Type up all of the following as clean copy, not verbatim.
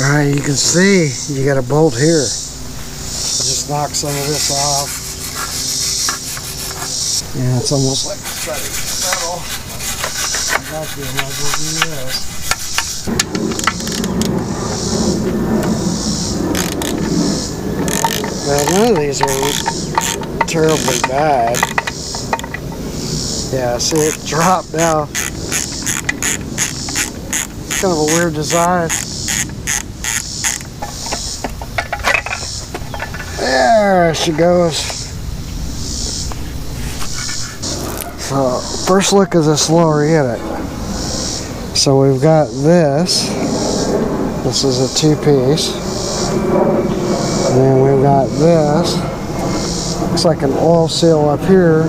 Alright, you can see you got a bolt here. Just knock some of this off. Yeah, it's almost like it's ready to settle. Actually, I might as well do this. Now, none of these are terribly bad. Yeah, see it dropped now. It's kind of a weird design. There she goes. So, first look is this lower unit. So we've got this. This is a two-piece. And then we've got this. Looks like an oil seal up here.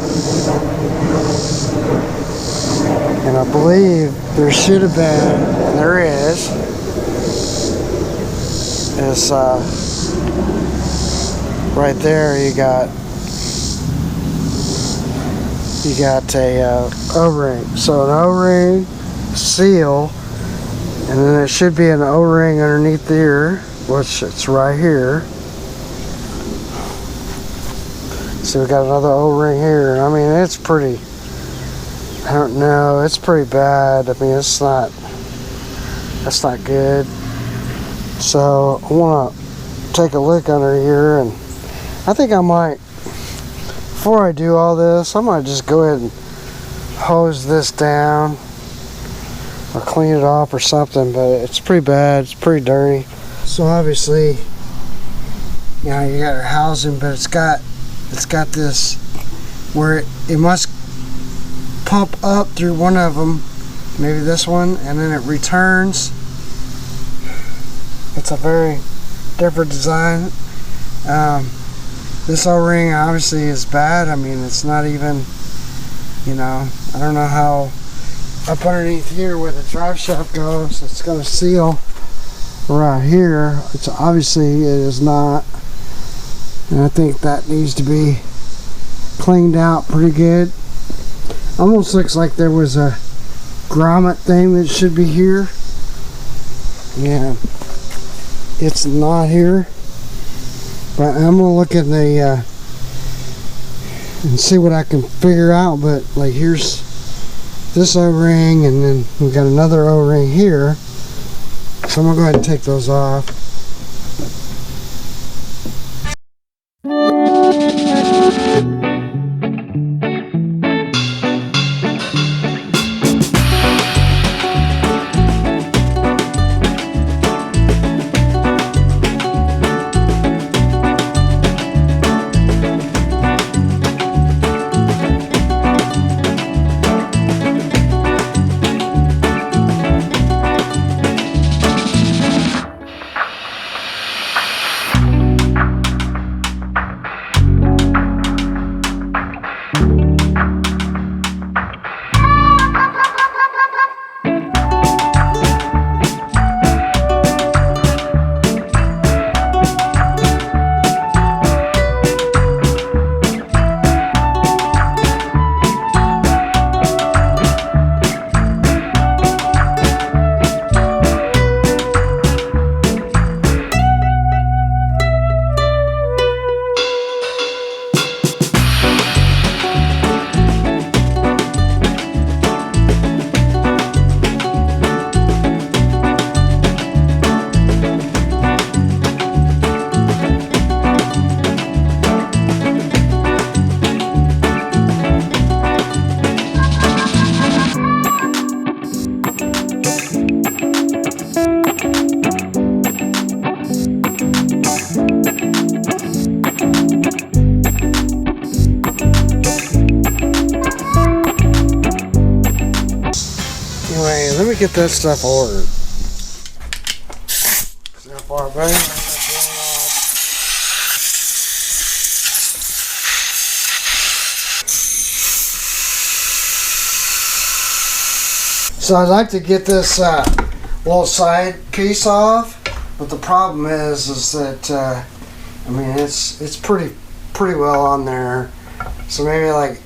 And I believe there should have been, and there is right there you got a O-ring. So an O-ring seal, and then there should be an O-ring underneath here, which it's right here. So we got another O-ring here. I mean, it's pretty, I don't know, it's pretty bad. I mean, that's not good. So I want to take a look under here, and I think I might, before I do all this, I might just go ahead and hose this down or clean it off or something, but it's pretty bad, it's pretty dirty. So obviously, you know, you got your housing, but it's got this where it must pump up through one of them, maybe this one, and then it returns. It's a very different design. This O-ring obviously is bad. I mean, it's not even, you know, I don't know how up underneath here where the drive shaft goes, it's going to seal right here. It's obviously, it is not. And I think that needs to be cleaned out pretty good. Almost looks like there was a grommet thing that should be here. Yeah, it's not here. But I'm gonna look at the and see what I can figure out. But like, here's this O-ring, and then we've got another O-ring here. So I'm gonna go ahead and take those off. Let me get that stuff ordered. See how far back? So I'd like to get this little side piece off, but the problem is that I mean, it's pretty well on there. So maybe, like,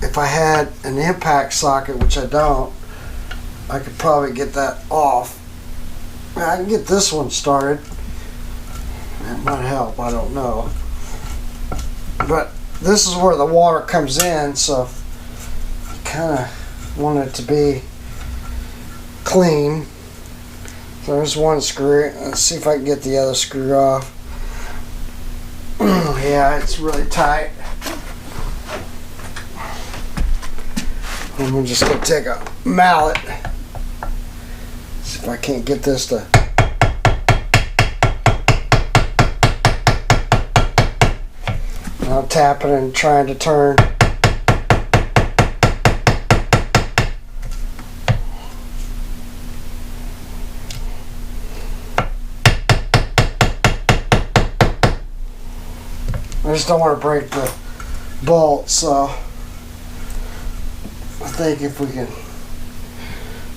if I had an impact socket, which I don't, I could probably get that off I can get this one started. That might help, I don't know. But this is where the water comes in, so I kind of want it to be clean. So there's one screw. Let's see if I can get the other screw off. Yeah, it's really tight. I'm just going to take a mallet. See if I can't get this to... I'm tapping and trying to turn. I just don't want to break the bolt, so I think if we can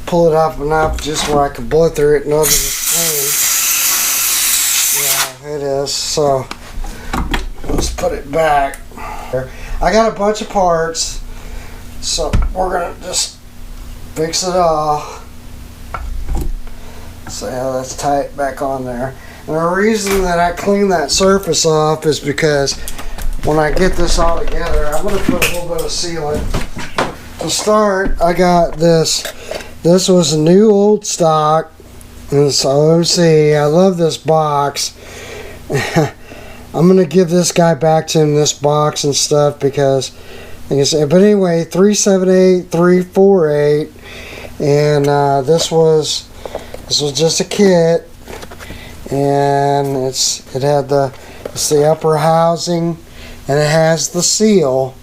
pull it up enough just where I can blow through it and know that it's clean. Yeah, it is. So let's put it back. I got a bunch of parts, so we're gonna just fix it all. So yeah, that's tight back on there. And the reason that I clean that surface off is because when I get this all together, I'm going to put a little bit of sealant. To start, I got this. This was a new old stock. And so let's see, I love this box. I'm going to give this guy back to him, this box and stuff, because, like I said, but anyway, 378, 348, and this was just a kit. And it's the upper housing, and it has the seal,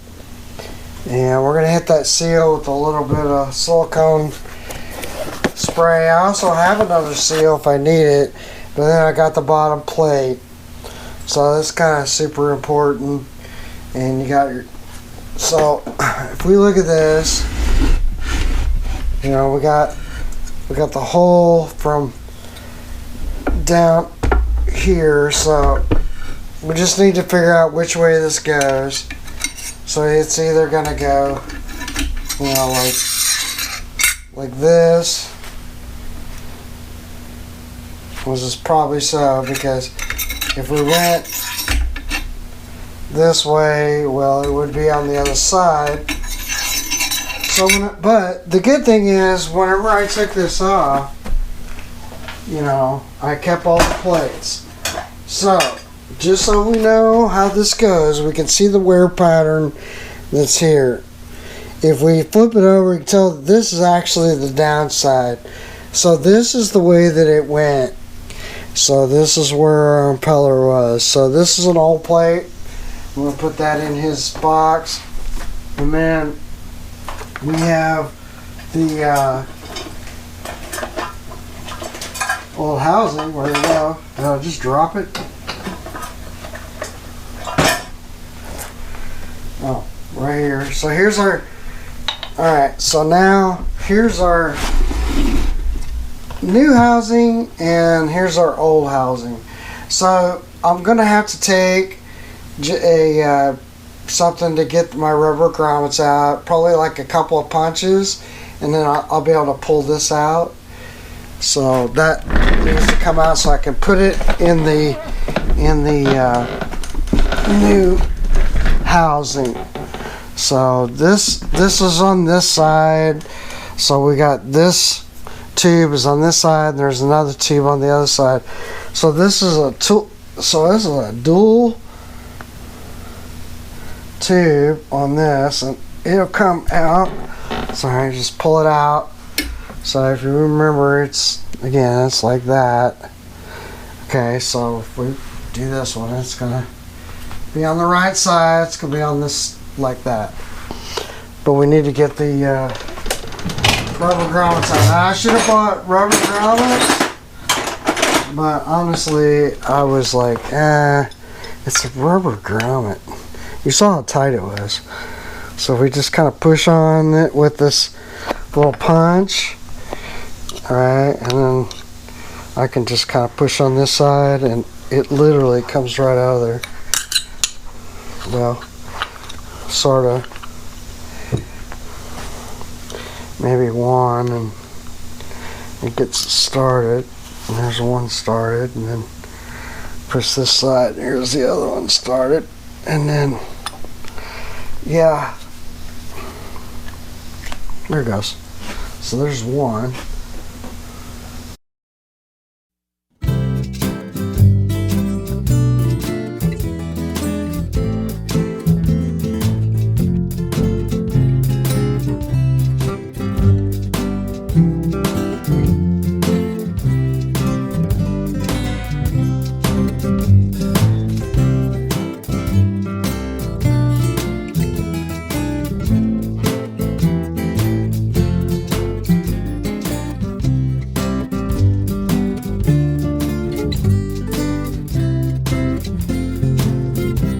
and we're gonna hit that seal with a little bit of silicone spray. I also have another seal if I need it, but then I got the bottom plate, so that's kind of super important. And you got your, so if we look at this, you know, we got the hole from down here, so we just need to figure out which way this goes. So it's either gonna go, you know, like this, which is probably so, because if we went this way, well, it would be on the other side. So but the good thing is, whenever I took this off, you know, I kept all the plates. So, just so we know how this goes, we can see the wear pattern that's here. If we flip it over, we can tell that this is actually the downside. So this is the way that it went. So this is where our impeller was. So this is an old plate. I'm going to put that in his box. And then we have the old housing. Where to go? No, just drop it. Oh, right here. So here's our. Alright, so now here's our new housing and here's our old housing. So I'm gonna have to take something to get my rubber grommets out, probably like a couple of punches, and then I'll be able to pull this out. So that needs to come out so I can put it in the new housing. So this is on this side. So we got this tube is on this side, and there's another tube on the other side. So this is a dual tube on this, and it'll come out. Sorry, just pull it out. So if you remember, it's like that. Okay, so if we do this one, it's gonna be on the right side. It's gonna be on this like that. But we need to get the rubber grommets out. Now, I should have bought rubber grommets, but honestly, I was like, it's a rubber grommet. You saw how tight it was. So we just kind of push on it with this little punch. Alright, and then I can just kind of push on this side, and it literally comes right out of there. Well, sort of. Maybe one, and it gets started. And there's one started, and then push this side. Here's the other one started, and then yeah, there it goes. So there's one.